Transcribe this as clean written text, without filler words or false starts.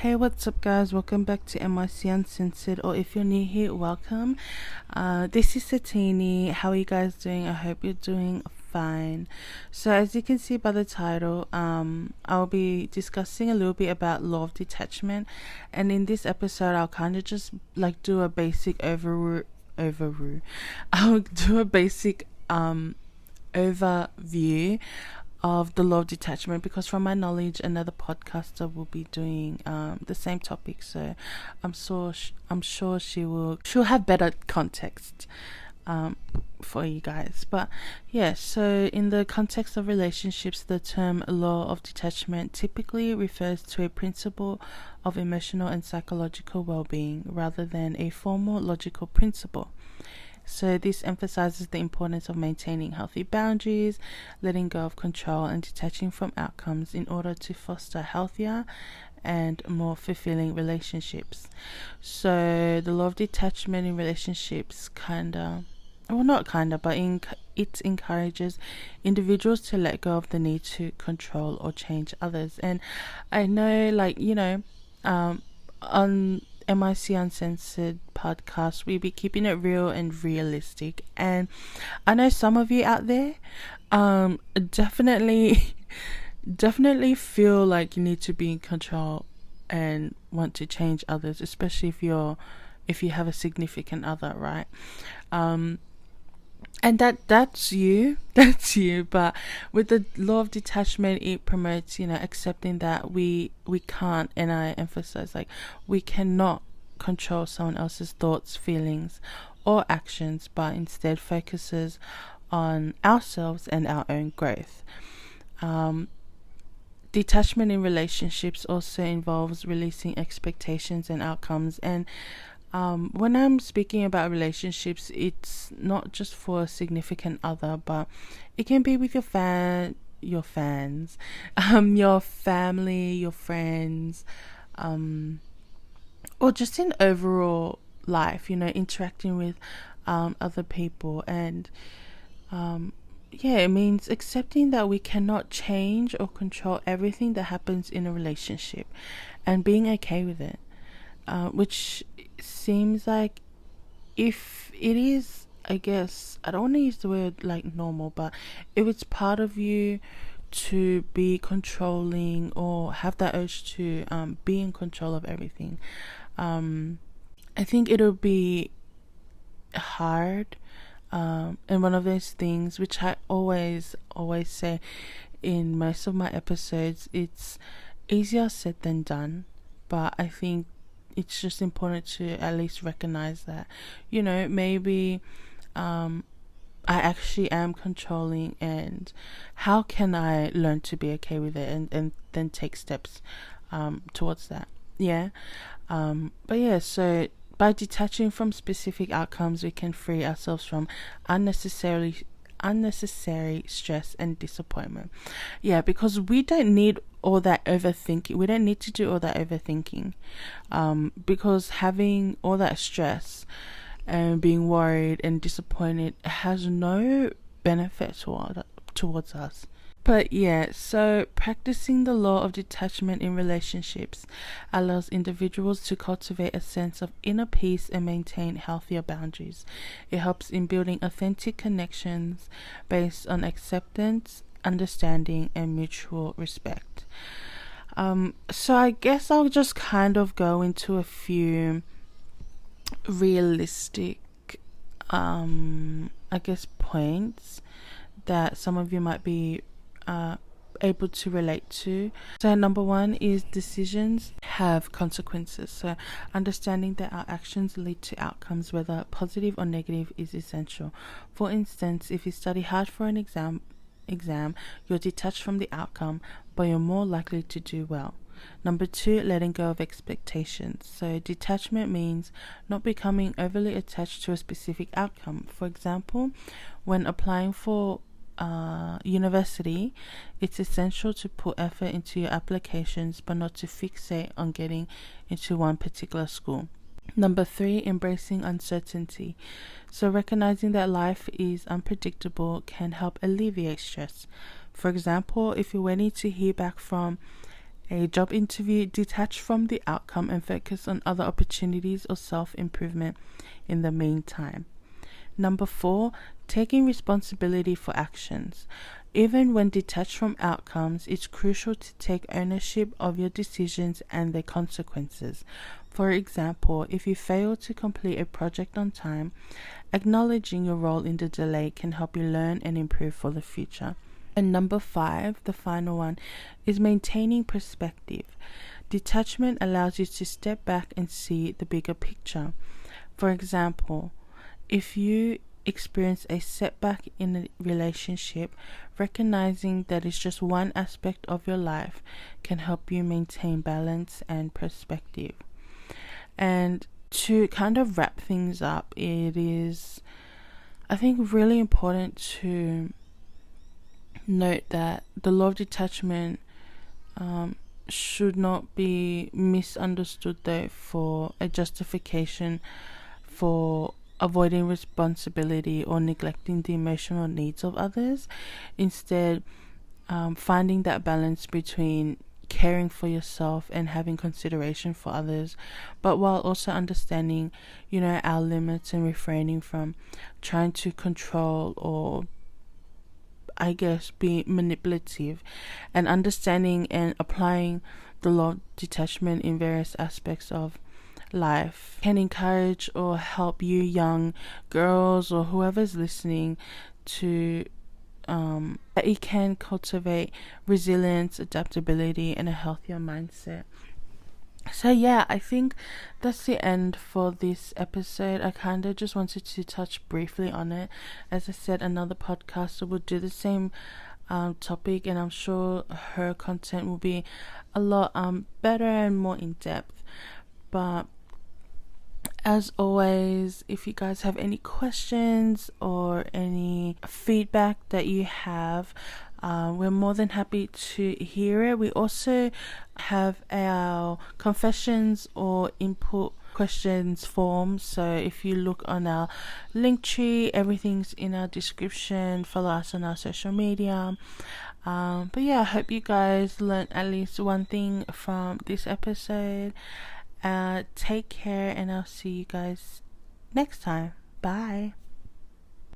Hey, what's up, guys? Welcome back to MYC Uncensored, or if you're new here, welcome. This is Satini. How are you guys doing? I hope you're doing fine. So, as you can see by the title, I'll be discussing a little bit about Law of Detachment, and in this episode, I'll kind of just like do a basic overview. I'll do a basic overview of the law of detachment, because from my knowledge another podcaster will be doing the same topic, so I'm sure she'll have better context for you guys. But yeah, so in the context of relationships, the term law of detachment typically refers to a principle of emotional and psychological well-being rather than a formal logical principle. So this emphasizes the importance of maintaining healthy boundaries, letting go of control, and detaching from outcomes in order to foster healthier and more fulfilling relationships. So the law of detachment in relationships it encourages individuals to let go of the need to control or change others. And I know, on MYC Uncensored podcast, we be keeping it real and realistic. And I know some of you out there definitely definitely feel like you need to be in control and want to change others, especially if you have a significant other, right? And that's you but with the law of detachment, it promotes accepting that we can't, and I emphasize, like, we cannot control someone else's thoughts, feelings, or actions, but instead focuses on ourselves and our own growth. Detachment in relationships also involves releasing expectations and outcomes. And when I'm speaking about relationships, it's not just for a significant other, but it can be with your fans, your family, your friends, or just in overall life. Interacting with other people. And it means accepting that we cannot change or control everything that happens in a relationship, and being okay with it. Which seems like, if it is, I guess, I don't want to use the word like normal, but if it's part of you to be controlling or have that urge to be in control of everything, I think it'll be hard. And one of those things which I always say in most of my episodes, it's easier said than done. But I think it's just important to at least recognize that, maybe I actually am controlling, and how can I learn to be okay with it, and then take steps towards that. So by detaching from specific outcomes, we can free ourselves from unnecessary stress and disappointment. Because we don't need all that overthinking. We don't need to do all that overthinking, because having all that stress and being worried and disappointed has no benefit towards us. But so practicing the law of detachment in relationships allows individuals to cultivate a sense of inner peace and maintain healthier boundaries. It helps in building authentic connections based on acceptance, understanding, and mutual respect. So I guess I'll just kind of go into a few realistic, points that some of you might be able to relate to. So number one is decisions have consequences. So understanding that our actions lead to outcomes, whether positive or negative, is essential. For instance, if you study hard for an exam, you're detached from the outcome, but you're more likely to do well. Number two, letting go of expectations. So detachment means not becoming overly attached to a specific outcome. For example, when applying for university, it's essential to put effort into your applications, but not to fixate on getting into one particular school. Number three, embracing uncertainty. So recognizing that life is unpredictable can help alleviate stress. For example, if you're waiting to hear back from a job interview, detach from the outcome and focus on other opportunities or self-improvement in the meantime. Number 4, taking responsibility for actions. Even when detached from outcomes, it's crucial to take ownership of your decisions and their consequences. For example, if you fail to complete a project on time, acknowledging your role in the delay can help you learn and improve for the future. And number 5, the final one, is maintaining perspective. Detachment allows you to step back and see the bigger picture. For example, if you experience a setback in a relationship, recognizing that it's just one aspect of your life can help you maintain balance and perspective. And to kind of wrap things up, it is, I think, really important to note that the law of detachment should not be misunderstood though for a justification for avoiding responsibility or neglecting the emotional needs of others. Instead, finding that balance between caring for yourself and having consideration for others, but while also understanding, our limits and refraining from trying to control or be manipulative, and understanding and applying the law of detachment in various aspects of life can encourage or help you young girls or whoever's listening to that you can cultivate resilience, adaptability, and a healthier mindset. So yeah, I think that's the end for this episode. I kind of just wanted to touch briefly on it. As I said, another podcaster will do the same topic, and I'm sure her content will be a lot better and more in depth. But as always, if you guys have any questions or any feedback that you have, we're more than happy to hear it. We also have our confessions or input questions form, so if you look on our link tree, everything's in our description. Follow us on our social media. But yeah, I hope you guys learned at least one thing from this episode. Take care, and I'll see you guys next time. Bye.